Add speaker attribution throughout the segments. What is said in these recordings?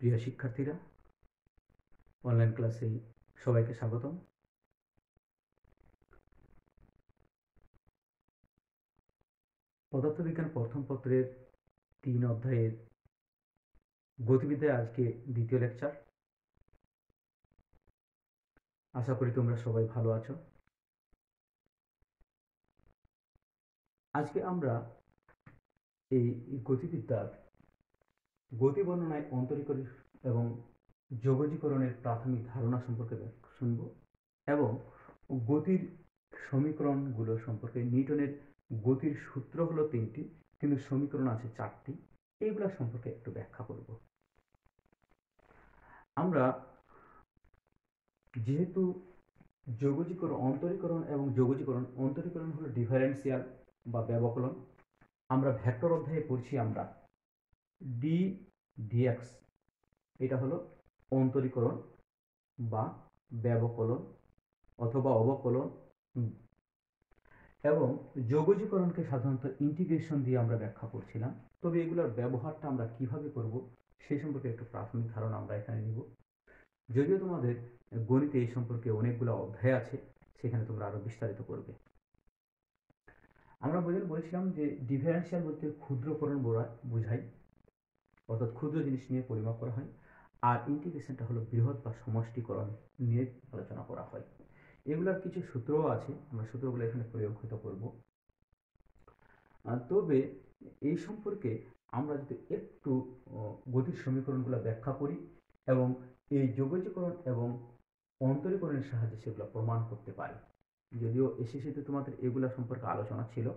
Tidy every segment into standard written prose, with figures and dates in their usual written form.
Speaker 1: প্রিয় শিক্ষার্থীরা, অনলাইন ক্লাসে সবাইকে স্বাগতম। পদার্থবিজ্ঞান প্রথম পত্রের 3 অধ্যায়ের গতিবিদ্যায় আজকে দ্বিতীয় লেকচার। আশা করি তোমরা সবাই ভালো আছো। আজকে আমরা এই গতিবিদ্যার গতি বর্ণনায় অন্তরীকরণ এবং যোগজীকরণের প্রাথমিক ধারণা সম্পর্কে শুনব এবং গতির সমীকরণগুলো সম্পর্কে। নিউটনের গতির সূত্র হলো 3টি, কিন্তু সমীকরণ আছে 4টি। এইগুলা সম্পর্কে একটু ব্যাখ্যা করব। আমরা যেহেতু যোগজীকরণ, অন্তরীকরণ এবং যোগজীকরণ, অন্তরীকরণ হলো ডিফারেন্সিয়াল বা ব্যবকলন। আমরা ভেক্টর অধ্যায়ে পড়ছি আমরা ডি ডিএক্স, এটা হলো অন্তরীকরণ বা ব্যবকলন অথবা অবকলন। এবং যোগজীকরণকে সাধারণত ইন্টিগ্রেশন দিয়ে আমরা ব্যাখ্যা করছিলাম। তবে এগুলোর ব্যবহারটা আমরা কিভাবে করব সেই সম্পর্কে একটু প্রাথমিক ধারণা আমরা এখানে নিব। যদিও তোমাদের গণিতে এই সম্পর্কে অনেকগুলো অধ্যায় আছে, সেখানে তোমরা আরো বিস্তারিত করবে। আমরা বলেছিলাম যে ডিফারেন্সিয়াল বলতে ক্ষুদ্রকরণ বোঝায়, অর্থাৎ ক্ষুদ্র জিনিস নিয়ে পরিমাপ করা হয়। আর ইন্টিগ্রেশনটা হলো বৃহৎ বা সমষ্টিকরণ নিয়ে আলোচনা করা হয়। এগুলোর কিছু সূত্রও আছে, আমরা সূত্রগুলো এখানে প্রয়োগিত করব। তবে এই সম্পর্কে আমরা যদি একটু গতির সমীকরণগুলো ব্যাখ্যা করি এবং এই যোগজীকরণ এবং অন্তরীকরণের সাহায্যে সেগুলো প্রমাণ করতে পারি। যদিও এসএসসিতে তোমাদের এগুলা সম্পর্কে আলোচনা ছিল।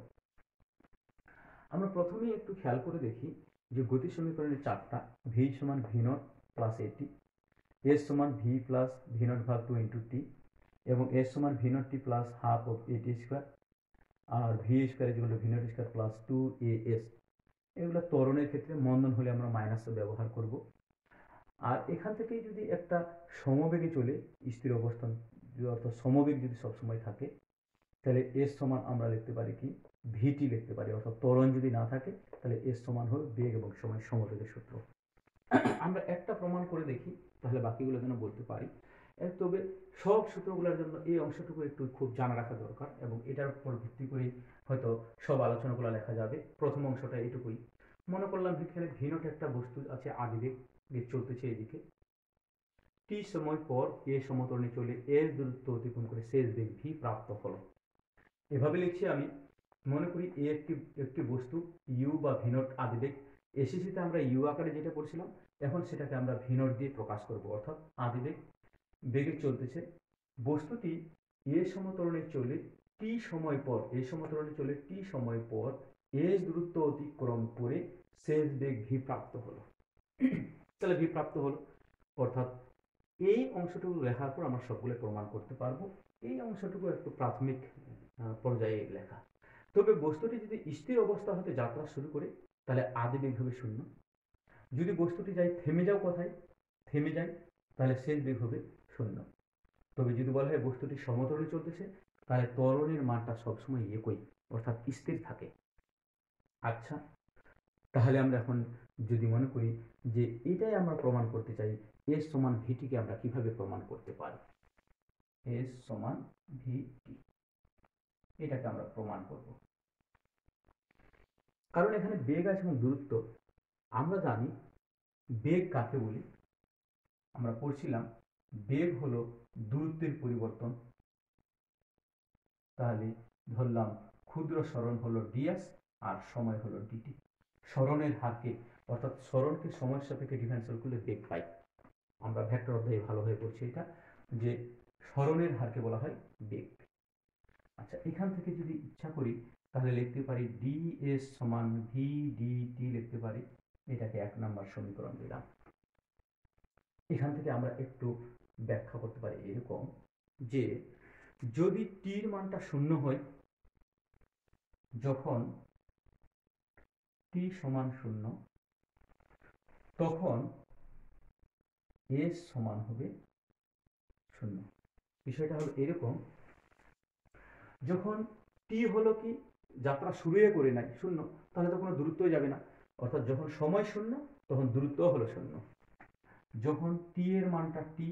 Speaker 1: আমরা প্রথমেই একটু খেয়াল করে দেখি যে গতি সমীকরণের 4টা। ভি সমান ভি নট প্লাস এটি, এস সমান ভি প্লাস ভি নট ভাগ 2 ইন্টু টি, এবং এস সমান V naught T plus half of এটি স্কোয়ার, আর ভি স্কোয়ার যেগুলো V naught square plus 2 A S. এগুলো ত্বরণের ক্ষেত্রে, মন্দন হলে আমরা মাইনাস ব্যবহার করব। আর এখান থেকে যদি একটা সমবেগে চলে স্থির অবস্থান, অর্থাৎ সমবেগ যদি সবসময় থাকে, তাহলে এস সমান আমরা লিখতে পারি কি ভিটি লিখতে পারি। অর্থাৎ ত্বরণ যদি না থাকে তাহলে এস সমান হবে বেগ এবং সময় সমবেগের সূত্র। আমরা একটা প্রমাণ করে দেখি, তাহলে বাকিগুলো যেন বলতে পারি। তবে সব সূত্রগুলোর জন্য এই অংশটুকু একটু খুব জানা রাখা দরকার, এবং এটার উপর ভিত্তি করে হয়তো সব আলোচনাগুলো লেখা যাবে। প্রথম অংশটা এটুকুই। মনে করলাম এখানে ভিনট একটা বস্তু আছে, আদিবেগ চলতেছে এদিকে। টি সময় পর এ সমতলে চলে এর দূরত্ব অতিক্রম করে শেষ বেগ ভি প্রাপ্ত হলো। এভাবে লিখছি আমি। মনে করি এ একটি বস্তু ইউ বা ভিনট আদিবেগ। এসএসসিতে আমরা ইউ আকারে যেটা পড়ছিলাম, এখন সেটাকে আমরা ভিনট দিয়ে প্রকাশ করব। অর্থাৎ আদিবেগ বেগে চলতেছে, বস্তুটি এ সমতলে চলে টি সময় পর, এ সমতলে চলে টি সময় পর এ দূরত্ব অতিক্রম করে শেষ বেগ ভি প্রাপ্ত হলো। তাহলে ভি প্রাপ্ত হলো, অর্থাৎ এই অংশটুকু লেখার পর আমরা সবগুলো প্রমাণ করতে পারবো। এই অংশটুকু একটু প্রাথমিক পর্যায়ে লেখা। তবে বস্তুটি যদি স্থির অবস্থা হতে যাত্রা শুরু করে, তাহলে আদিবেগ হবে 0। যদি বস্তুটি যায় থেমে যাও কোথায়, থেমে যায়, তাহলে শেষ বেগ হবে 0। তবে যদি বলা হয় বস্তুটি সমতলে চলতেছে, তাহলে ত্বরণের মানটা সবসময় একই, অর্থাৎ স্থির থাকে। আচ্ছা, তাহলে আমরা এখন যদি মনে করি যে এটাই আমরা প্রমাণ করতে চাই, এস সমান ভিটিকে আমরা কিভাবে প্রমাণ করতে পারি। এস সমান ভিটি, এটাকে আমরা প্রমাণ করব। কারণ এখানে বেগ আছে এবং দূরত্ব। আমরা জানি বেগ কাকে বলি, আমরা পড়ছিলাম বেগ হলো দূরত্বের পরিবর্তন। তাহলে ধরলাম ক্ষুদ্র সরণ হলো ডিএস আর সময় হলো ডিটি। সরণের হারকে, অর্থাৎ সরণকে সময়ের সাপেক্ষে ডিফারেন্সিয়াল করলে বেগ পাই। আমরা ভেক্টর অধ্যায়ে ভালোভাবে পড়ছি এটা, যে সরণের হারকে বলা হয় বেগ। আচ্ছা, এখান থেকে যদি ইচ্ছা করি তাহলে লিখতে পারি ডিএস সমান ভি ডিটি লিখতে পারি। এটাকে 1 নম্বর সমীকরণ দিলাম। এখান থেকে আমরা একটু ব্যাখ্যা করতে পারি এরকম, যে যদি টির মানটা 0 হয়, যখন টি সমান 0, তখন এস সমান হবে 0। বিষয়টা হলো এরকম, যখন টি হলো কি যাত্রা শুরুই করে নাই 0, তাহলে তো কোনো দূরত্বই যাবে না। অর্থাৎ যখন সময় 0, তখন দূরত্ব হলো 0। যখন টি এর মানটা টি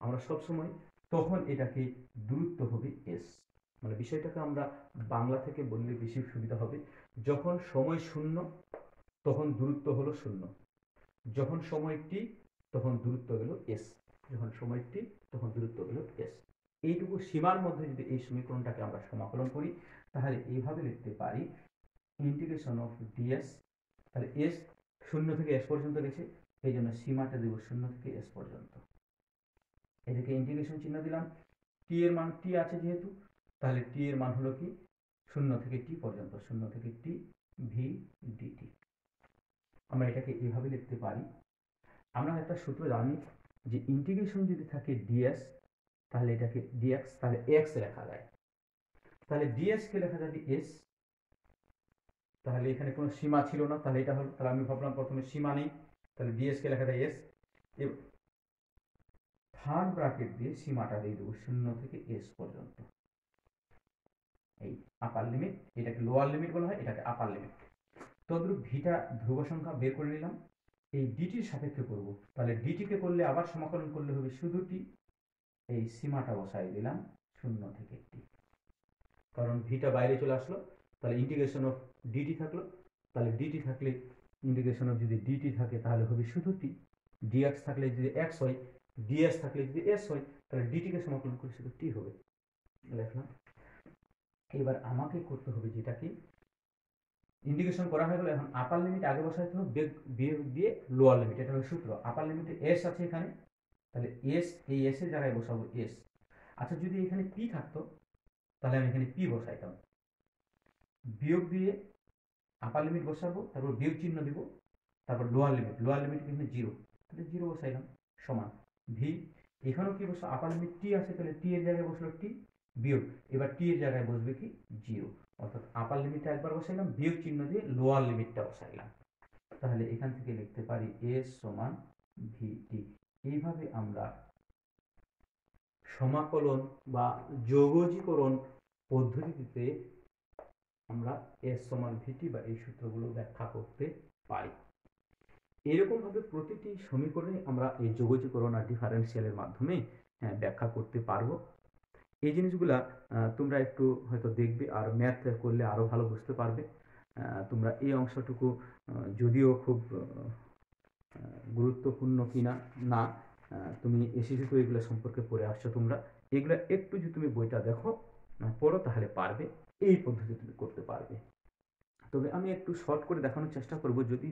Speaker 1: আমরা সবসময়, তখন এটাকে দূরত্ব হবে এস। মানে বিষয়টাকে আমরা বাংলা থেকে বললে বেশি সুবিধা হবে। যখন সময় শূন্য তখন দূরত্ব হলো শূন্য, যখন সময় টি তখন দূরত্ব গেল এস, যখন সময় টি তখন দূরত্ব গেল এস। এইটুকু সীমার মধ্যে যদি এই সমীকরণটাকে আমরা সমাকলন করি তাহলে এইভাবে লিখতে পারি ইন্টিগ্রেশন অফ ডিএস। তাহলে এস শূন্য থেকে এস পর্যন্ত গেছে, এই জন্য সীমাটা দেব শূন্য থেকে এস পর্যন্ত। এদিকে ইন্টিগ্রেশন চিহ্ন দিলাম, টি এর মান টি আছে যেহেতু, তাহলে টি এর মান হলো কি শূন্য থেকে টি পর্যন্ত, শূন্য থেকে টি ভি ডিটি। আমরা এটাকে এভাবে লিখতে পারি। আমরা একটা সূত্র জানি যে ইন্টিগ্রেশন যদি থাকে ডিএস তাহলে এটাকে ডিএক্স, তাহলে এক্স লেখা যায়, তাহলে ডিএস কে লেখা যাবে এস। তাহলে এখানে কোনো সীমা ছিল না, তাহলে এটা হলো, তাহলে আমি ভাবলাম প্রথমে সীমা নেই, তাহলে ডিএস কে লেখা যায় এস। থার্ড ব্র্যাকেট দিয়ে সীমাটা দিয়ে দেবো শূন্য থেকে এস পর্যন্ত, এই আপার লিমিট, এটাকে লোয়ার লিমিট বলা হয়, এটাকে আপার লিমিট। তদ্রুপ ভিটা ধ্রুব সংখ্যা বের করে নিলাম, এই ডিটির সাপেক্ষে করব, তাহলে ডিটিকে করলে আবার সমাকলন করলে হবে শুধু টি, এই সীমাটা বসাই দিলাম শূন্য থেকে টি, কারণ ভিটা বাইরে চলে আসলো, তাহলে ইন্টিগ্রেশন অফ ডিটি থাকলো, তাহলে ডিটি থাকলে ইন্টিগ্রেশন অফ যদি ডিটি থাকে তাহলে হবে শুধু টি, ডিএক্স থাকলে যদি এক্স হয়, ডিএস থাকলে যদি এস হয়, তাহলে ডিটিকে সমাকলন করে শুধু টি হবে, লিখলাম। এবার আমাকে করতে হবে যেটা কি ইন্টিগ্রেশন করা হয়ে গেল, এখন আপার লিমিট আগে বসাইতে হবে বিয়োগ দিয়ে লোয়ার লিমিট, এটা হলো সূত্র। আপার লিমিটে এস আছে এখানে, তাহলে এস, এই এস এর জায়গায় বসাবো এস। আচ্ছা যদি এখানে পি থাকতো তাহলে আমি এখানে পি বসাইতাম, বিয়োগ দিয়ে আপার লিমিট বসাবো, তারপর বিয়োগ চিহ্ন দিব, তারপর লোয়ার লিমিট, লোয়ার লিমিট কিন্তু জিরো, তাহলে জিরো বসাইলাম সমান ভি। এখানেও কি বসলো, আপার লিমিট টি আছে, তাহলে টি এর জায়গায় বসলো টি, বিয়োগ এবার টি এর জায়গায় বসবে কি জিরো, অর্থাৎ আপার লিমিটটা একবার বসাইলাম, বিয়োগ চিহ্ন দিয়ে লোয়ার লিমিটটা বসাইলাম। তাহলে এখান থেকে লিখতে পারি এস সমান ভিটি। এইভাবে আমরা সমাকলন বা যোগজীকরণ পদ্ধতিতে আমরা এস সমান ভিটি বা এই সূত্রগুলো ব্যাখ্যা করতে পারি। এরকম ভাবে প্রতিটি সমীকরণে আমরা এই যোগজীকরণ আর ডিফারেন্সিয়ালের মাধ্যমে ব্যাখ্যা করতে পারবো। এই জিনিসগুলা তোমরা একটু হয়তো দেখবে আর ম্যাথ করলে আরো ভালো বুঝতে পারবে। তোমরা এই অংশটুকু যদিও খুব গুরুত্বপূর্ণ কিনা না, তুমি এসএসসি তো এগুলো সম্পর্কে পড়ে আসছো, তোমরা এগুলো একটু যদি তুমি বইটা দেখো পড়ো তাহলে পারবে, এই পদ্ধতি তুমি করতে পারবে। তবে আমি একটু শর্ট করে দেখানোর চেষ্টা করব, যদি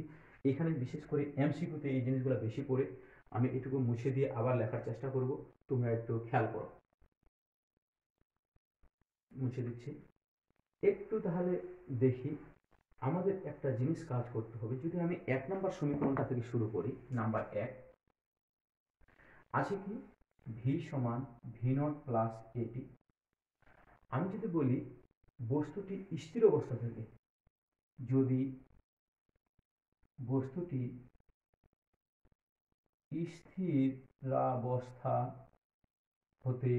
Speaker 1: এখানে বিশেষ করে এমসিকিউতে এই জিনিসগুলো বেশি পড়ে, আমি এটুকু মুছে দিয়ে আবার লেখার চেষ্টা করব, তোমরা একটু খেয়াল করো। মুছে দিচ্ছি একটু, তাহলে দেখি আমাদের একটা জিনিস কাজ করতে হবে। যদি আমি 1 নম্বর সমীকরণটা থেকে শুরু করি, নাম্বার 1 আছে কি ভি সমান ভি নট প্লাস এটি। আমি যদি বলি বস্তুটি স্থির অবস্থা থেকে, যদি বস্তুটি স্থিরাবস্থা হতে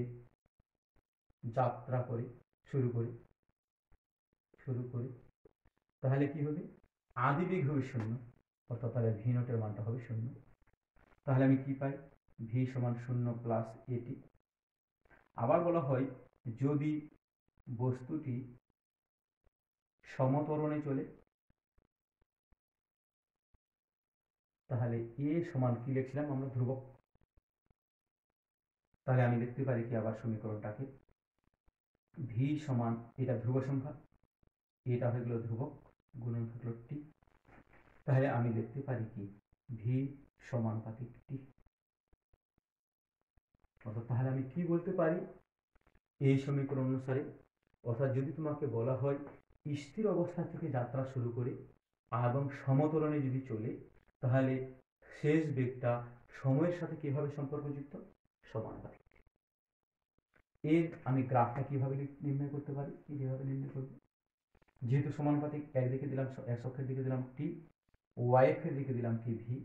Speaker 1: যাত্রা করে শুরু করে তাহলে কি হবে, আদিবেগ হবে শূন্য, অর্থাৎ তাহলে ভি নটের মানটা হবে শূন্য। তাহলে আমি কি পাই, ভি সমান শূন্য প্লাস এটি। আবার বলা হয় যদি বস্তুটি সমত্বরণে চলে তাহলে এ সমান কি লিখছিলাম আমরা, ধ্রুবক। তাহলে আমি লিখতে পারি কি আবার সমীকরণটাকে, ভি সমান, এটা ধ্রুব সংখ্যা, এটা হয়ে গেল ধ্রুবক, গুণন থাকলো টি। তাহলে আমি লিখতে পারি কি ভি সমানুপাতিক টি। অর্থাৎ তাহলে আমি কি বলতে পারি এই সমীকরণ অনুসারে, অর্থাৎ যদি তোমাকে বলা হয় স্থির অবস্থা থেকে যাত্রা শুরু করে এবং সমতরণে যদি চলে তাহলে শেষ বেগটা সময়ের সাথে কিভাবে সম্পর্কযুক্ত, সমানুপাতিক। এর আমি গ্রাফটা কিভাবে নির্ণয় করতে পারি, যেভাবে নির্ণয় করব, যেহেতু সমানুপাতিক, একদিকে দিলাম এক্স অক্ষের দিকে দিলাম টি, ওয়াই অক্ষের দিকে দিলাম কি ভি।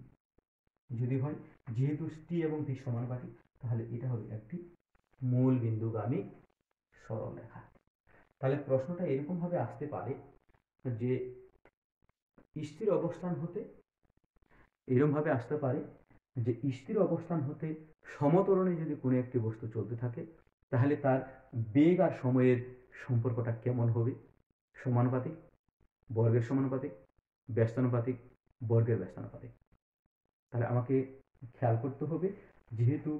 Speaker 1: যদি হয় যেহেতু টি এবং ভি সমানুপাতিক তাহলে এটা হবে একটি মূল বিন্দুগামী সরলরেখা। তাহলে প্রশ্নটা এরকম ভাবে আসতে পারে যে স্থির অবস্থান হতে এরকম ভাবে আসতে পারে যে স্থির অবস্থান হতে সমত্বরণে যদি কোনো একটি বস্তু চলতে থাকে তাহলে তার বেগ আর সময়ের সম্পর্কটা কেমন হবে? সমানুপাতিক, বর্গের সমানুপাতিক, ব্যস্তানুপাতিক, বর্গের ব্যস্তানুপাতিক। তাহলে আমাকে খেয়াল করতে হবে, যেহেতু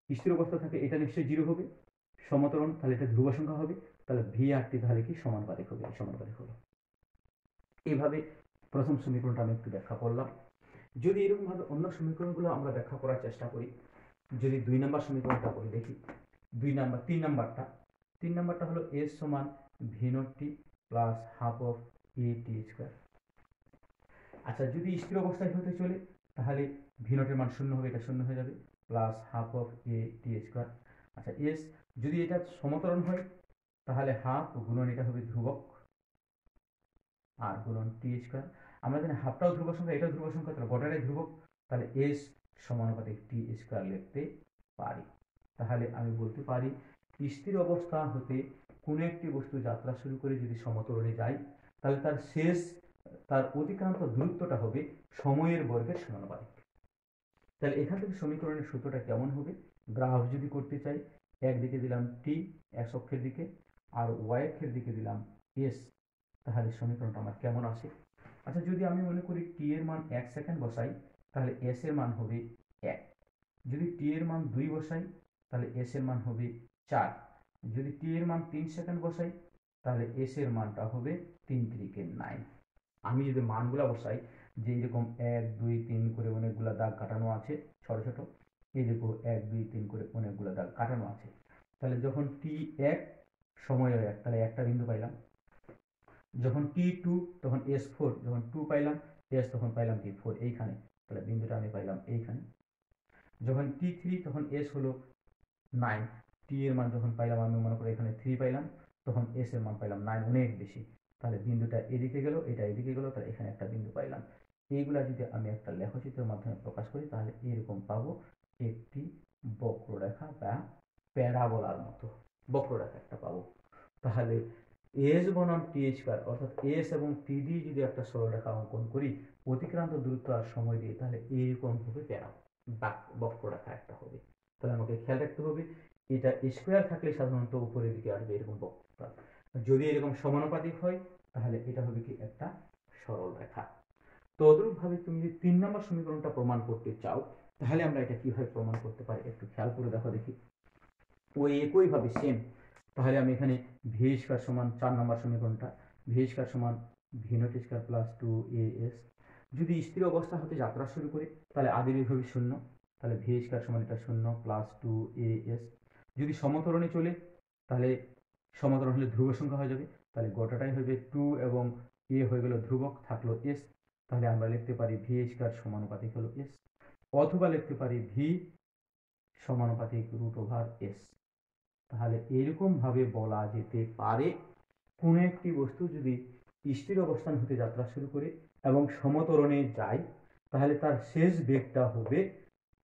Speaker 1: স্থির অবস্থা থাকে এটা নিশ্চয়ই জিরো হবে, সমত্বরণ তাহলে এটা ধ্রুব সংখ্যা হবে, তাহলে ভি আর টি তাহলে কি সমানুপাতিক হবে, সমানুপাতিক হলো। এইভাবে প্রথম সমীকরণটা আমি একটু ব্যাখ্যা করলাম। যদি এরকমভাবে অন্য সমীকরণগুলো আমরা ব্যাখ্যা করার চেষ্টা করি, যদি 2 নম্বর সমীকরণটা করি দেখি, 3 নাম্বারটা হলো এস সমান V naught T plus half of A T square. আচ্ছা, যদি স্থির অবস্থায় হতে চলে তাহলে ভি নটের মান শূন্য হবে, এটা শূন্য হয়ে যাবে, plus half of A T square. আচ্ছা, এস যদি এটা সমতরণ হয় তাহলে হাফ গুণন এটা হবে ধ্রুবক আর গুণন টি স্কোয়ার। আমরা জানি হাফটাও ধ্রুব সংখ্যা, এটাও ধ্রুব সংখ্যা, তাহলে গোটাটাই ধ্রুবক, তাহলে এস সমানুপাতিক টি স্কোয়ার লিখতে পারি। তাহলে আমি বলতে পারি স্থির অবস্থা হতে কোনো একটি বস্তু যাত্রা শুরু করে যদি সমতরণে যায় তাহলে তার অতিক্রান্ত দূরত্বটা হবে সময়ের বর্গের সমানুপাতিক। তাহলে এখান থেকে সমীকরণের সূত্রটা কেমন হবে? গ্রাফ যদি করতে চাই, একদিকে দিলাম টি এক্স অক্ষের দিকে আর ওয়াই অক্ষের দিকে দিলাম এস, তাহলে সমীকরণটা আমার কেমন আসে? আচ্ছা, যদি আমি মনে করি টি এর মান 1 সেকেন্ড বসাই তাহলে এস এর মান হবে 1, যদি টি এর মান 2 বসাই তাহলে এস এর মান হবে 4, যদি টি এর মান 3 সেকেন্ড বসাই তাহলে এস এর মানটা হবে 3 3 9। আমি যদি মানগুলা বসাই, যে এরকম 1 2 3 করে অনেকগুলা দাগ কাটানো আছে ছোট ছোট, এই দেখো 1 2 3 করে অনেকগুলা দাগ কাটানো আছে, তাহলে যখন টি 1 সময় 1 তাহলে একটা বিন্দু পাইলাম, যখন টি 2 তখন এস 4, যখন 2 পাইলাম এস তখন পাইলাম কি 4 এইখানে, তাহলে বিন্দুটা আমি পাইলাম এইখানে। যখন টি 3 তখন এস হলো 9, টি এর মান যখন পাইলাম আমি মনে করি এখানে 3 পাইলাম, তখন এস এর মান পাইলাম 9, অনেক বেশি, তাহলে বিন্দুটা এদিকে গেল, এটা এদিকে গেল, তাহলে এখানে একটা বিন্দু পাইলাম। এইগুলা যদি আমি একটা লেখচিত্রের মাধ্যমে প্রকাশ করি তাহলে এরকম পাবো, একটি বক্ররেখা বা প্যারাবোলার মতো বক্ররেখা একটা পাবো। তাহলে এস বনাম টি স্কয়ার অর্থাৎ এস এবং টি দিয়ে যদি একটা সরলরেখা অঙ্কন করি অতিক্রান্ত দূরত্ব আর সময় দিয়ে, তাহলে এইরকম হবে বক্ররেখা একটা হবে। তাহলে আমাকে খেয়াল রাখতে হবে এটা স্কোয়ার থাকলে সাধারণত উপরের দিকে আসবে এরকম বক্রতা, যদি এরকম সমানুপাতিক হয় তাহলে এটা হবে কি একটা সরল রেখা। তদ্রূপ ভাবে তুমি যদি 3 নম্বর সমীকরণটা প্রমাণ করতে চাও তাহলে আমরা এটা কিভাবে প্রমাণ করতে পারি একটু খেয়াল করে দেখো দেখি। ওই একই ভাবে সেম, তাহলে আমি এখানে ভি স্কয়ার সমান 4 নম্বর সমীকরণটা, ভি স্কয়ার সমান V naught square plus 2as, যদি স্থির অবস্থা হতে যাত্রা শুরু করে তাহলে আদি বেগ হবে 0, তাহলে ভি স্কয়ার সমান এটা 0 প্লাস 2as, যদি সমতরণে চলে তাহলে সমতরণ হলে ধ্রুব সংখ্যা হয়ে যাবে, তাহলে গোটাটাই হবে 2 এবং a হয়ে গেল ধ্রুবক, থাকলো s, তাহলে আমরা লিখতে পারি ভি স্কয়ার সমানুপাতিক হলো s, অথবা লিখতে পারি ভি সমানুপাতিক √s। তাহলে এরকম ভাবে বলা যেতে পারে কোনো একটি বস্তু যদি স্থির অবস্থান হতে যাত্রা শুরু করে এবং সমতরণে যায় তাহলে তার শেষ বেগটা হবে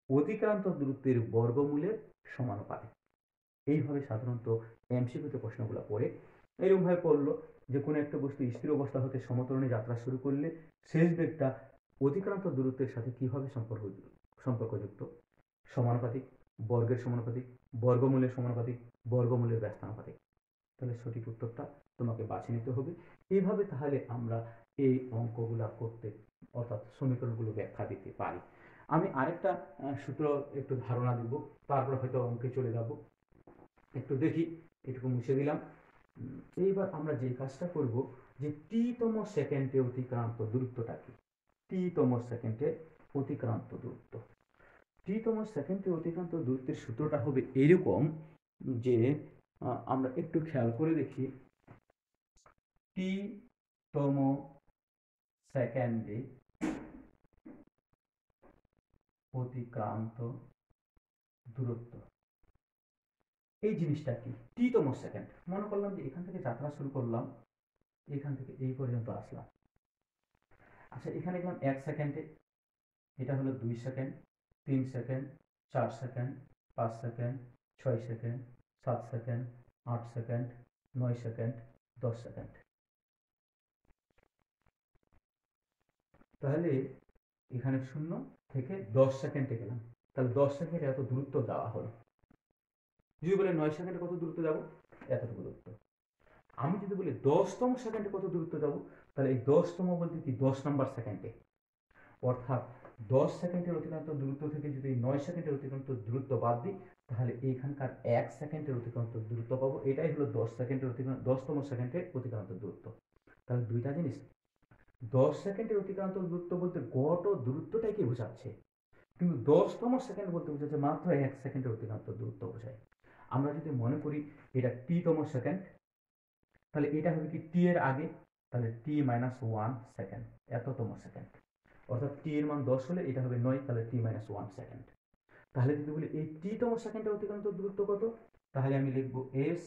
Speaker 1: অতিক্রান্ত দূরত্বের বর্গমূলের সমানুপাতিক। এইভাবে সাধারণত এমসিকিউতে প্রশ্নগুলো পড়ে, এরকম ভাবে পড়লো যে কোনো একটা বস্তু স্থির অবস্থা হতে সমতরণে যাত্রা শুরু করলে শেষ বেগটা অতিক্রান্ত দূরত্বের সাথে কিভাবে সম্পর্কযুক্ত, সমানুপাতিক, বর্গের সমানুপাতিক, বর্গমূলের সমানুপাতিক, বর্গমূলের ব্যস্তানুপাতিক। তাহলে সঠিক উত্তরটা তোমাকে বাছে নিতে হবে। এইভাবে তাহলে আমরা এই অঙ্কগুলা করতে অর্থাৎ সমীকরণগুলো ব্যাখ্যা দিতে পারি। আমি আরেকটা সূত্র একটু ধারণা দিব, তারপর হয়তো অঙ্কে চলে যাব। একটু দেখি, এটুকু মুছে দিলাম। এইবার আমরা যে কাজটা করব যে টি-তম সেকেন্ডে অতিক্রান্ত দূরত্বটা কি, টি-তম সেকেন্ডে অতিক্রান্ত দূরত্ব, টি-তম সেকেন্ডে অতিক্রান্ত দূরত্বের সূত্রটা হবে এরকম যে আমরা একটু খেয়াল করে দেখি, টি-তম সেকেন্ডে অতিক্রান্ত দূরত্ব, এই জিনিসটা কি? টি-তম সেকেন্ড, মনে করলাম যে এখান থেকে যাত্রা শুরু করলাম, এখান থেকে এই পর্যন্ত আসলাম। আচ্ছা, এখানে গেলাম 1 সেকেন্ডে, এটা হলো 2 second, 3 second, 4 second, 5 second, 6 second, 7 second, 8 second, 9 second, 10 second. তাহলে এখানে 0 থেকে 10 সেকেন্ডে গেলাম, তাহলে 10 সেকেন্ডে এত দূরত্ব যাওয়া হলো। যদি বলে 9 সেকেন্ডে কত দূরত্ব যাব, এতটুকু দূরত্ব। আমি যদি বলি 10তম সেকেন্ডে কত দূরত্ব যাব, তাহলে এই 10তম বলতে কি 10 নম্বর সেকেন্ডে, অর্থাৎ 10 সেকেন্ডের অতিক্রান্ত দূরত্ব থেকে যদি 9 সেকেন্ডের অতিক্রান্ত দূরত্ব বাদ দিই, তাহলে এইখানকার 1 সেকেন্ডের অতিক্রান্ত দূরত্ব পাবো। এটাই হলো 10 সেকেন্ডের অতিক্রান্ত 10তম সেকেন্ডের অতিক্রান্ত দূরত্ব। তাহলে দুইটা জিনিস, 10 সেকেন্ডের অতিক্রান্ত দূরত্ব বলতে গড় দূরত্বটাকে বোঝাচ্ছে, কিন্তু 10তম সেকেন্ড বলতে বোঝাচ্ছে মাত্র 1 সেকেন্ডের অতিক্রান্ত দূরত্ব বোঝায়। আমরা যদি মনে করি এটা টি-তম সেকেন্ড, তাহলে এটা হবে কি টি এর আগে, তাহলে t-1 সেকেন্ড, এততম সেকেন্ড, অর্থাৎ টি এর মান 10 হলে এটা হবে 9, তাহলে t-1 সেকেন্ড। তাহলে যদি বলি এই টি-তম সেকেন্ডের অতিক্রান্ত দূরত্ব কত, তাহলে আমি লিখব s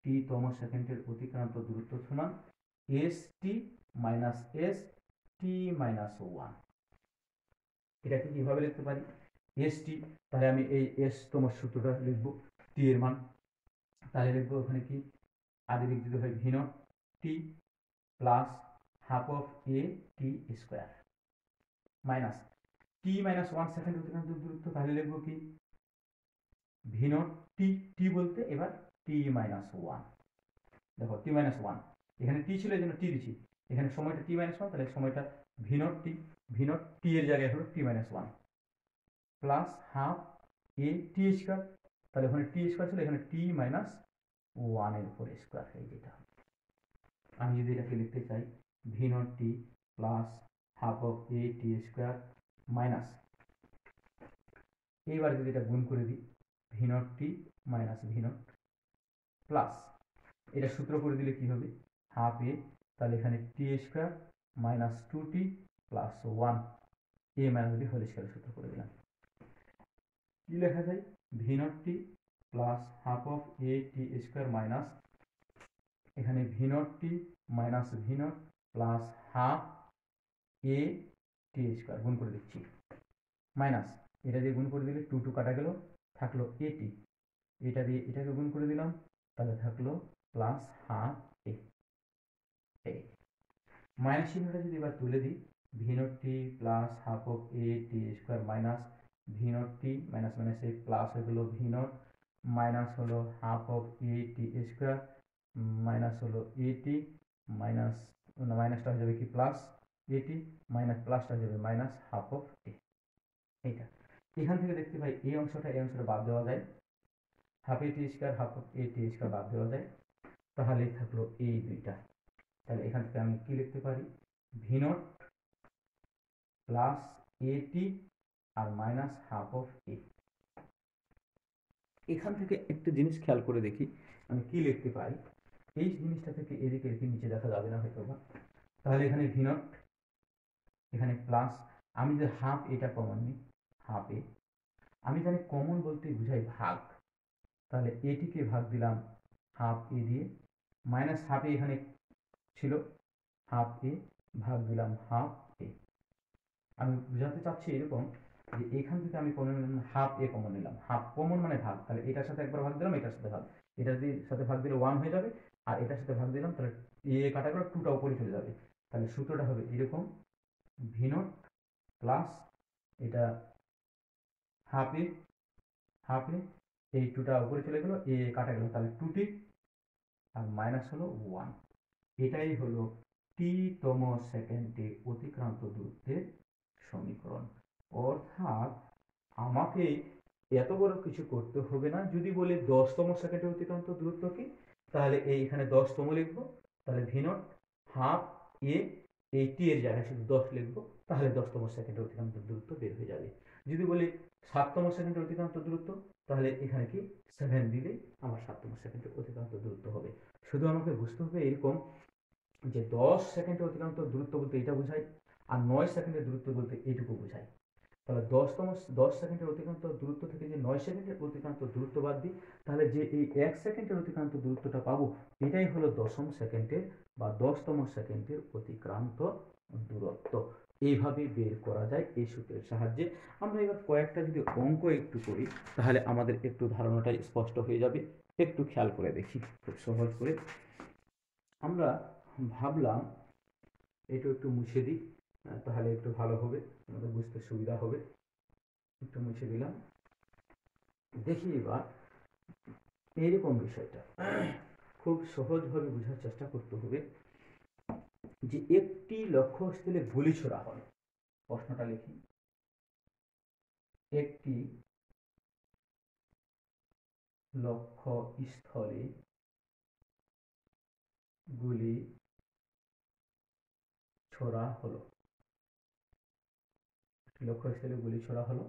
Speaker 1: টি-তম সেকেন্ডের অতিক্রান্ত দূরত্ব সমান s t minus s t-1। এটাকে কিভাবে লিখতে পারি, এস টি, তাহলে আমি এই এস তোমার সূত্রটা লিখবো, টি এর মান, তাহলে লিখবো ওখানে কি আদি দিক যদি হয় v0 t plus half of A T square minus t-1 second অতিক্রান্ত দূরত্ব, তাহলে লিখবো কি v0 t, টি বলতে এবার t-1, দেখো t-1, এখানে টি ছিল এই জন্য টি দিচ্ছি, এখানে সময়টা t-1, তাহলে সময়টা v0 t, v0 t এর জায়গায় হলো t-1 plus half A T square, তাহলে ওখানে টি স্কোয়ার ছিল, এখানে t-1 এর উপর স্কোয়ার, এই যেটা আমি যদি এটাকে লিখতে চাই v0 t plus half of A T square minus, এইবার যদি এটা গুণ করে দিই v0 t minus v0 plus, এটা সূত্র করে দিলে কি হবে হাফ এ, তাহলে এখানে T square minus 2t plus 1 A minus B whole square সূত্র করে দিলাম। কি লেখা যায় v0 t plus half of A T square minus, এখানে v0 t minus v0 plus half A T square গুণ করে দিচ্ছি মাইনাস, এটা দিয়ে গুণ করে দিলে 2 2 কাটা গেল, থাকলো এটি, এটা দিয়ে এটাকে গুণ করে দিলাম, তাহলে থাকলো প্লাস হাফ এ, মাইনাস চিহ্নটা যদি এবার তুলে দিই v0 t plus half of A T square minus v0 t minus minus A plus হয়ে গেল v0 মাইনাস হলো half of A T square minus হলো এ টি মাইনাস, মাইনাসটা হয়ে যাবে কি প্লাস এ টি মাইনাস প্লাসটা হয়ে যাবে মাইনাস হাফ অফ টি। এইটা এখান থেকে দেখতে পাই এই অংশটা বাদ দেওয়া যায়, half A T square half of A T square বাদ দেওয়া যায়, তাহলেই থাকলো এই দুইটা। তাহলে এখান থেকে আমি কি লিখতে পারি v0 প্লাস এ টি আর মাইনাস হাফ অফ এ। এখান থেকে একটা জিনিস খেয়াল করে দেখি আমি কি লিখতে পারি, এই জিনিসটা থেকে এদিকে রেখে নিচে দেখা যাবে না হয়তো বা, তাহলে এখানে v0, এখানে প্লাস, আমি যে হাফ এটা কমন নিই হাফ এ, আমি জানি কমন বলতে বুঝাই ভাগ, তাহলে এটিকে ভাগ দিলাম হাফ এ দিয়ে, মাইনাস হাফ এ এখানে ছিল হাফ এ ভাগ দিলাম হাফ এ। আমি বুঝাতে চাচ্ছি এরকম যে এখান থেকে আমি কমন নিলাম হাফ এ কমন নিলাম, হাফ কমন মানে ভাগ, তাহলে এটার সাথে একবার ভাগ দিলাম, এটার সাথে ভাগ, এটার সাথে ভাগ দিলে 1 হয়ে যাবে, আর এটার সাথে ভাগ দিলাম তাহলে এ কাটা গেল 2টা উপরে চলে যাবে, তাহলে সূত্রটা হবে এরকম v0 প্লাস এটা হাফ এ এই 2টা উপরে চলে গেল, এ কাটা গেল, তাহলে 2t আর মাইনাস হলো 1। এটাই হলো টি-তম সেকেন্ডে অতিক্রান্ত দূরত্বের সমীকরণ। অর্থাৎ আমাকে এত বড় কিছু করতে হবে না, যদি বলি 10তম সেকেন্ডে অতিক্রান্ত দূরত্ব কি, তাহলে এইখানে 10তম লিখবো, তাহলে v0 হাফ এ এই টি এর জায়গায় শুধু 10 লিখবো, তাহলে 10তম সেকেন্ডে অতিক্রান্ত দূরত্ব বের হয়ে যাবে। যদি বলি 7তম সেকেন্ডে অতিক্রান্ত দূরত্ব, তাহলে এখানে কি 7 দিলে আমার 7তম সেকেন্ডে অতিক্রান্ত দূরত্ব হবে। শুধু আমাকে বুঝতে হবে এরকম যে 10 সেকেন্ডে অতিক্রান্ত দূরত্ব বলতে এটা বোঝায়, আর 9 সেকেন্ডের দূরত্ব বলতে এইটুকু বোঝায়। তাহলে 10 সেকেন্ডের অতিক্রান্ত দূরত্ব থেকে যে 9 সেকেন্ডের অতিক্রান্ত দূরত্ব বাদ দিই, তাহলে যে এই 1 সেকেন্ডের অতিক্রান্ত দূরত্বটা পাবো, এটাই হলো 10ম সেকেন্ডের বা 10তম সেকেন্ডের অতিক্রান্ত দূরত্ব। এইভাবে বের করা যায় এই সূত্রের সাহায্যে। আমরা এবার কয়েকটা যদি অঙ্ক একটু করি, তাহলে আমাদের একটু ধারণাটা স্পষ্ট হয়ে যাবে। একটু খেয়াল করে দেখি খুব সহজ করে। আমরা ভাবলাম এটা একটু মুছে দিই, তাহলে একটু ভালো হবে, আমাদের বুঝতে সুবিধা হবে। একটু মুছে দিলাম। দেখি এবার এইরকম বিষয়টা খুব সহজভাবে বোঝার চেষ্টা করতে হবে যে একটি লক্ষ্যস্থলে গুলি ছোড়া হলো। প্রশ্নটা লিখি, একটি লক্ষ্যস্থলে গুলি ছোড়া হলো। লক্ষ্যস্থলে গুলি ছোড়া হলো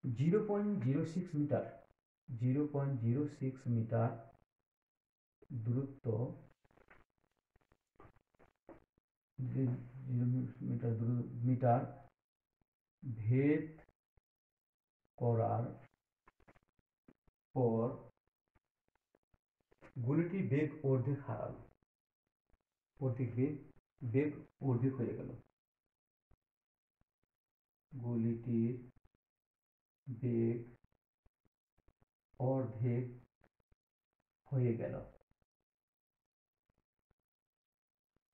Speaker 1: 0.06 মিটার 0.06 মিটার দূরত্ব মিটার ভেদ করার পর গুলিটি বেগ অর্ধেক হারালো। বেগ অর্ধেক হয়ে গেল। গুলিটির বেগ অর্ধেক হয়ে গেল।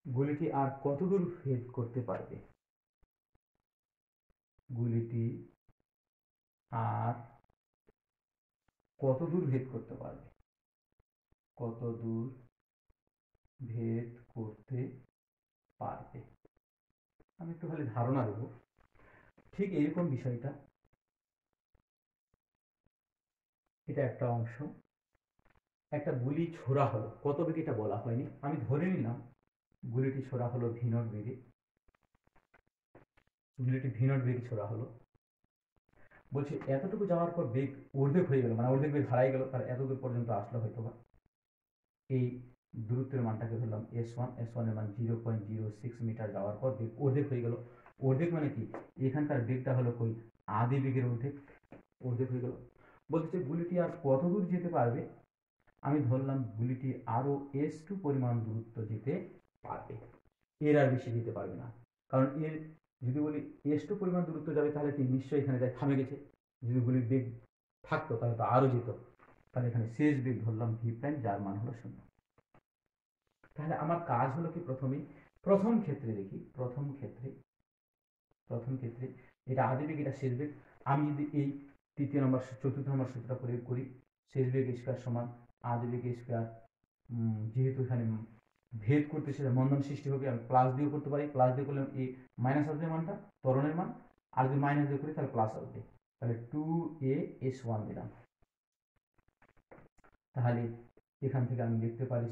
Speaker 1: গুলিটি আর কতদূর ভেদ করতে পারবে? গুলিটি আর কতদূর ভেদ করতে পারবে? কতদূর ভেদ করতে পারবে? আমি একটু খালি ধারণা দেব। ঠিক এরকম বিষয়টা, এটা একটা অংশ, একটা গুলি ছোড়া হলো, কত বেগে এটা বলা হয়নি, আমি ধরে নিলাম গুলিটি ছোড়া হলো v0 বেগে। গুলিটি v0 বেগে ছোড়া হলো। বলছে এতটুকু যাওয়ার পর বেগ অর্ধেক হয়ে গেল, মানে অর্ধেক বেগ হারাই গেল, তার এতদূর পর্যন্ত আসলো হয়তো বা। এই দূরত্বের মানটাকে ধরলাম s1, s1 এর মান 0.06 মিটার যাওয়ার পর বেগ অর্ধেক হয়ে গেল। অর্ধেক মানে কি, এখানকার বেগটা হলো কই আধি বেগের অর্ধেক, অর্ধেক হয়ে গেল। বলছে গুলিটি আর কত দূর যেতে পারবে? আমি ধরলাম গুলিটি আরো s2 পরিমাণ দূরত্ব যেতে পারবে, এর আর বেশি যেতে পারবে না। কারণ এর যদি বলি s2 পরিমাণ দূরত্ব যাবে তাহলে কি নিশ্চয়ই এখানে যায় থামে গেছে। যদি গুলির বেগ থাকতো তাহলে তো আরো যেত। তাহলে এখানে শেষ বেগ ধরলাম v প্রাইম, যার মান হলো 0। তাহলে আমার কাজ হলো কি, প্রথম ক্ষেত্রে দেখি, প্রথম ক্ষেত্রে এটা আদি বেগ, এটা শেষ বেগ। আমি যদি এই চতুর্থ নম্বর সূত্রটা প্রয়োগ করি, শেষ বেগ স্কয়ার সমান আদি বেগ স্কয়ার, যেহেতু এখানে ভেদ করতে সেটা মন্দন সৃষ্টি হবে, আমি প্লাস দিয়েও করতে পারি। প্লাস দিয়ে করলে এই মাইনাস আসবে মানটা, ত্বরণের মান, আর যদি মাইনাস দিয়ে করি তাহলে প্লাস আসবে। তাহলে 2a(s1) দিলাম। তাহলে এখান থেকে আমি লিখতে পারি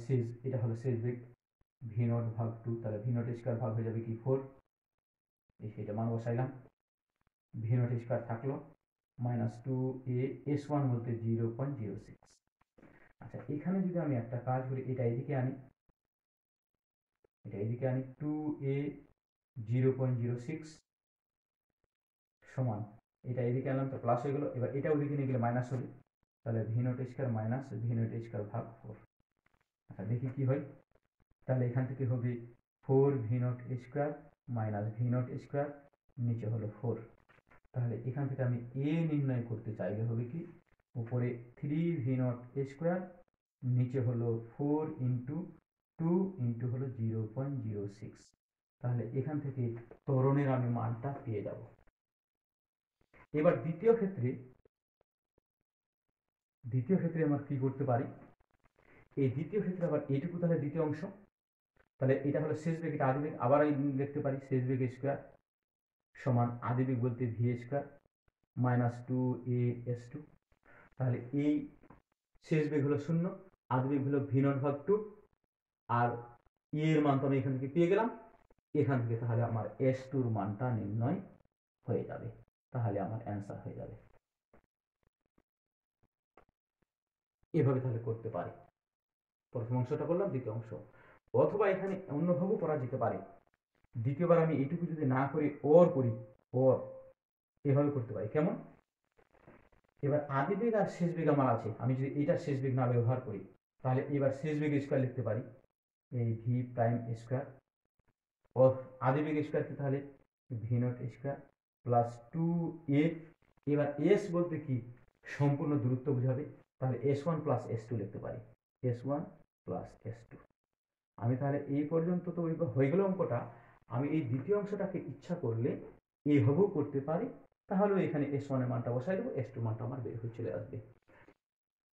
Speaker 1: এটা হলো শেষ বেগ v0 ভাগ 2, তাহলে v0 স্কয়ার ভাগ হয়ে যাবে কি 4, এই সেটা মান বসাইলাম। v0 স্কয়ার থাকলো মাইনাস 2a(s1) বলতে 0.06। আচ্ছা, এখানে যদি আমি একটা কাজ করি, এটা এদিকে আনি, 2a 0.06 সমান, এটা এদিকে আনলাম তো প্লাস হয়ে গেল। এবার এটা ওদিকে নিয়ে গেলে মাইনাস হবে, তাহলে v0 square minus v0 square ভাগ 4। আচ্ছা, দেখি কি হয়। তাহলে এখান থেকে হবে 4v0 square minus v0 square, নিচে হলো 4। তাহলে এখান থেকে আমি a নির্ণয় করতে চাইলে হবে কি, উপরে 3v0 স্কয়ার, নিচে হলো 4 ইন্টু 2 ইন্টু হলো 0.06। তাহলে এখান থেকে ত্বরণের আমি মানটা পেয়ে যাব। এবার দ্বিতীয় ক্ষেত্রে আমরা কি করতে পারি, এই দ্বিতীয় ক্ষেত্রে আবার এইটুকু, তাহলে দ্বিতীয় অংশ, তাহলে এটা হলো শেষ বেগ, এটা আদি বেগ, আবার লিখতে পারি শেষ বেগ স্কয়ার সমান আদি বেগ বলতে v স্কয়ার মাইনাস 2a(s2). তাহলে এই শেষ বেগ হলো 0, আদি বেগ হলো v0 ভাগ 2, আর এর মান তো আমি এখান থেকে পেয়ে গেলাম। এখান থেকে তাহলে আমার s2 এর মানটা নির্ণয় হয়ে যাবে, তাহলে আমার অ্যান্সার হয়ে যাবে। এভাবে তাহলে করতে পারি। প্রথম অংশটা করলাম, দ্বিতীয় অংশ, অথবা এখানে অন্যভাবেও করা যেতে পারে। দ্বিতীয়বার আমি এইটুকু যদি না করে ওর করি, ওর এভাবে করতে পারি। কেমন? এবার আদি বেগ আর শেষ বেগ আমার আছে, আমি যদি এটার শেষ বেগ না ব্যবহার করি, তাহলে এবার শেষ বেগ স্কয়ার লিখতে পারি, এই v প্রাইম স্কয়ার অফ আদি বেগ স্কয়ারকে তাহলে v0 স্কয়ার প্লাস 2a। এবার s বলতে কি, সম্পূর্ণ দূরত্ব বোঝাবে, তাহলে s1 প্লাস s2 লিখতে পারি, s1 প্লাস s2। আমি তাহলে এই পর্যন্ত তো হয়ে গেল অঙ্কটা। আমি এই দ্বিতীয় অংশটাকে ইচ্ছা করলে এইভাবেও করতে পারি, তাহলে এখানে S1 এর মানটা বসাই দেবো, S2 মানটা আমার বের হয়ে চলে আসবে।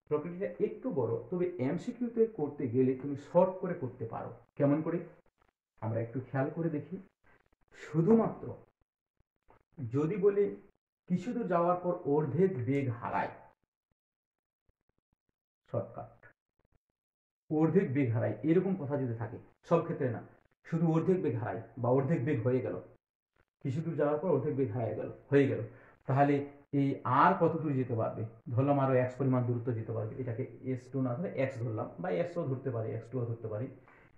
Speaker 1: প্রকৃতিটা একটু বড়, তবে এমসিকিউতে করতে গেলে তুমি শর্ট করে করতে পারো। কেমন করে আমরা একটু খেয়াল করে দেখি। শুধুমাত্র যদি বলে কিছু দূর যাওয়ার পর অর্ধেক বেগ হারায়, শর্টকাট অর্ধেক বেগ হারায় এরকম কথা যদি থাকে, সব ক্ষেত্রে না, শুধু অর্ধেক বেগ হারায় বা অর্ধেক বেগ হয়ে গেল, কিছু দূর যাওয়ার পর অর্ধেক বেগ হয়ে গেল, তাহলে এই আর কত দূর যেতে পারবে, ধরলাম আরো এক্স পরিমাণ দূরত্ব যেতে পারবে, এটাকে S2 না ধরে এক্স ধরলাম, বা এক্সও ধরতে পারি, X2 ধরতে পারি।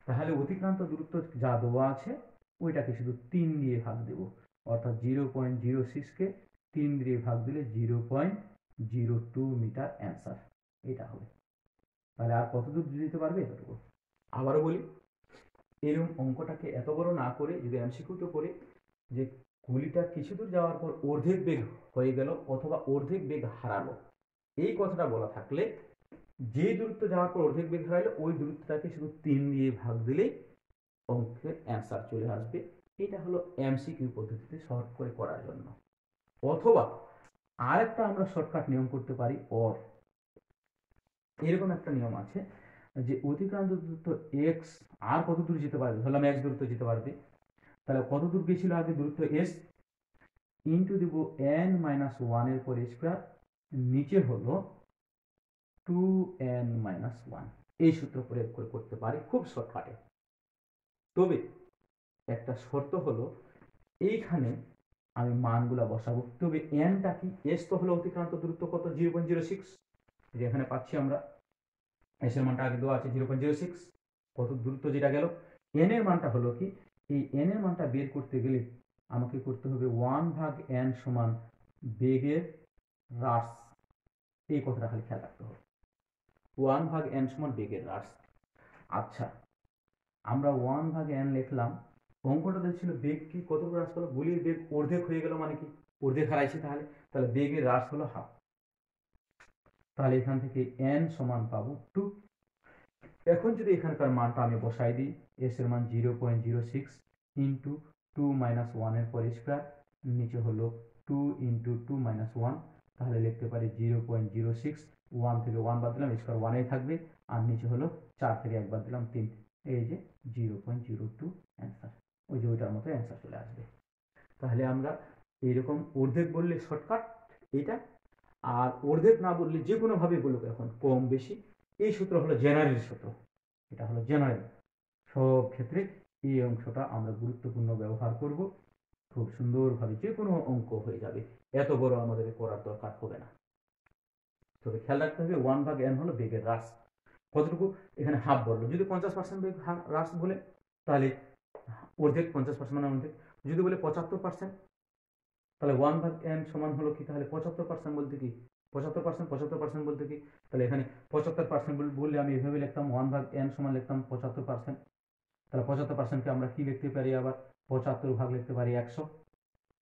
Speaker 1: তাহলে অতিক্রান্ত দূরত্ব যা দেওয়া আছে ওইটাকে শুধু 3 দিয়ে ভাগ দেব, অর্থাৎ 0.06 কে 3 দিয়ে ভাগ দিলে 0.02 মিটার অ্যান্সার এটা হবে। তাহলে আর কত দূর যেতে পারবে, এতটুকু। আবারও বলি, এরকম অঙ্কটাকে এত বড় না করে যদি এমসিকিউতে করে যে গুলিটা কিছু দূর যাওয়ার পর অর্ধেক বেগ হয়ে গেল অথবা অর্ধেক বেগ হারালো, এই কথাটা বলা থাকলে যে দূরত্ব যাওয়ার পর অর্ধেক বেগ হারালো ওই দূরত্বটাকে শুধু 3 দিয়ে ভাগ দিলেই অঙ্কের অ্যান্সার চলে আসবে। এটা হলো এমসিকিউ পদ্ধতিতে শর্ট করে করার জন্য। অথবা আরেকটা আমরা শর্টকাট নিয়ম করতে পারি, এরকম একটা নিয়ম আছে যে অতিক্রান্ত দূরত্ব এক্স আর কত দূর যেতে পারবে, ধরলাম এক্স দূরত্ব যেতে পারবে, তাহলে কত দূর গেছিল আগে দূরত্ব এস, ইন্টু দিব n-1 এর পর স্কোয়ার, নিচে হলো 2n-1, এই সূত্র প্রয়োগ করে করতে পারি খুব শর্টকাটে। তবে একটা শর্ত হলো এইখানে আমি মানগুলা বসাবো, তবে এনটা কি, এস তো হলো অতিক্রান্ত দূরত্ব কত 0.06, যেখানে পাচ্ছি আমরা এস এর মানটা আগে দেওয়া আছে 0.06, কত দূরত্ব যেটা গেল। এন এর মানটা হলো কি, এই এন এর মানটা বের করতে গেলে আমাকে করতে হবে 1/n সমান বেগের হ্রাস, এই কথাটা খালি খেয়াল রাখতে হবে, 1/n সমান বেগের হ্রাস। আচ্ছা, আমরা 1/n লিখলাম, অঙ্কটা ছিল বেগ কি কত হ্রাস হলো, গুলির বেগ অর্ধেক হয়ে গেল, মানে কি অর্ধেক হারাইছি, তাহলে বেগের হ্রাস হলো হাফ, তাহলে এখান থেকে n সমান পাবো 2। এখন যদি এখানকার মানটা আমি বসাই দিই, এস এর মান 0.06 ইন্টু 2-1 এর পর স্কোয়ার, নিচে হলো 2 ইন্টু 2-1, তাহলে লিখতে পারি 0.06, 1 থেকে 1 বাদ দিলাম, স্কোয়ার 1 থাকবে, আর নিচে হলো 4 থেকে 1 বাদ দিলাম 3, এই যে 0.02 অ্যান্সার, ওই যে ওইটার মতো অ্যান্সার চলে আসবে। তাহলে আমরা এইরকম অর্ধেক বললে শর্টকাট এটা, আর অর্ধেক না বললে যে কোনো ভাবে বলুক এখন কম বেশি, এই সূত্র হলো জেনারেল সূত্র, এটা হলো জেনারেল, সব ক্ষেত্রে এই অংশটা আমরা গুরুত্বপূর্ণ ব্যবহার করব, খুব সুন্দরভাবে যে কোনো অঙ্ক হয়ে যাবে, এত বড় আমাদের করার দরকার হবে না। তবে খেয়াল রাখতে হবে 1/n হলো বেগের হ্রাস, কতটুকু, এখানে হাফ বললো, যদি 50% বেগ হ্রাস বলে তাহলে অর্ধেক 50% মানে অর্ধেক, যদি বলে 75%, তাহলে 1/n সমান হলো কি, তাহলে 75% বলতে কি 75% বলতে কি, তাহলে এখানে 75% বললে আমি এভাবে লিখতাম 1/n সমান লিখতাম 75%, তাহলে 75%কে আমরা কি লিখতে পারি, আবার 75 ভাগ লিখতে পারি 100,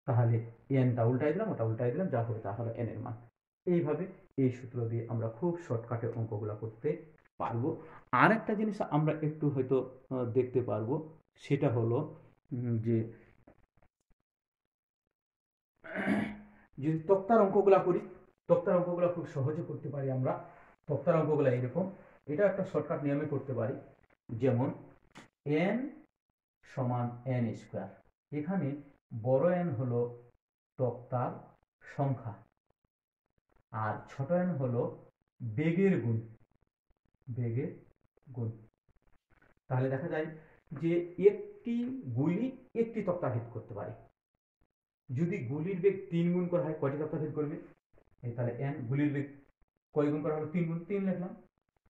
Speaker 1: তাহলে এনটা উল্টাই দিলাম, ওটা উল্টাই দিলাম, যা হবে তা হলো এন এর মান। এইভাবে এই সূত্র দিয়ে আমরা খুব শর্টকাটে অঙ্কগুলো করতে পারবো। আর একটা জিনিস আমরা একটু হয়তো দেখতে পারবো, সেটা হলো যে যদি তক্তার অঙ্কগুলা করি, তক্তার অঙ্কগুলা খুব সহজে করতে পারি আমরা। তক্তার অঙ্কগুলা এরকম, এটা একটা শর্টকাট নিয়মে করতে পারি, যেমন n সমান n স্কোয়ার, এখানে বড় n হলো তক্তার সংখ্যা আর ছোট n হলো বেগের গুণ, বেগের গুণ। তাহলে দেখা যায় যে একটি গুলি একটি তক্তা ভেদ করতে পারে, যদি গুলির বেগ 3 গুণ করা হয় কয়টি তক্তা ভেদ করবে, তাহলে n গুলির বেগ কয় গুণ করা হলো 3 গুণ, 3 লিখলাম,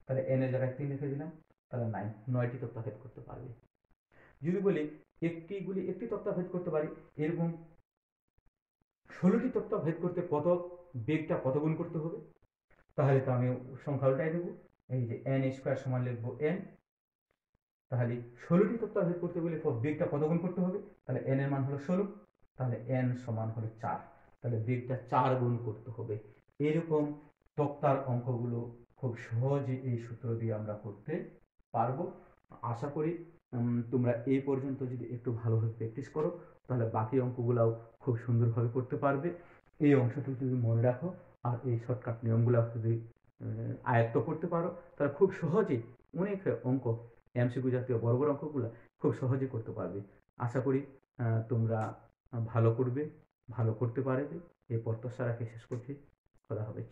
Speaker 1: তাহলে n এর জায়গায় 3 লিখে দিলাম, তাহলে 9টি তক্তা ভেদ করতে পারবে। যদি বলি একটি গুলি একটি তক্তা ভেদ করতে পারি, এরকম 16টি তক্তা ভেদ করতে কত বেগটা কত গুণ করতে হবে, তাহলে তো আমি সংখ্যা উল্টাই দেবো, এই যে n স্কোয়ার সমান লিখবো n, তাহলে 16টি তক্তা ভেদ করতে বলে বেগটা কত গুণ করতে হবে, তাহলে n এর মান হলো 16, তাহলে n সমান হলো 4, তাহলে বেগটা 4 গুণ করতে হবে। এরকম তক্তার অঙ্কগুলো খুব সহজে এই সূত্র দিয়ে আমরা করতে পারবো। আশা করি তোমরা এই পর্যন্ত যদি একটু ভালোভাবে প্র্যাকটিস করো তাহলে বাকি অঙ্কগুলাও খুব সুন্দরভাবে করতে পারবে। এই অংশটুকু যদি মনে রাখো আর এই শর্টকাট নিয়মগুলো যদি আয়ত্ত করতে পারো তাহলে খুব সহজেই অনেক অঙ্ক এমসিকিউ জাতীয় বড় বড় অঙ্কগুলো খুব সহজেই করতে পারবে। আশা করি তোমরা ভালো করবে, ভালো করতে পারবে। এই প্রত্যাশা রাখে শেষ করছি। খোদা হাফেজ।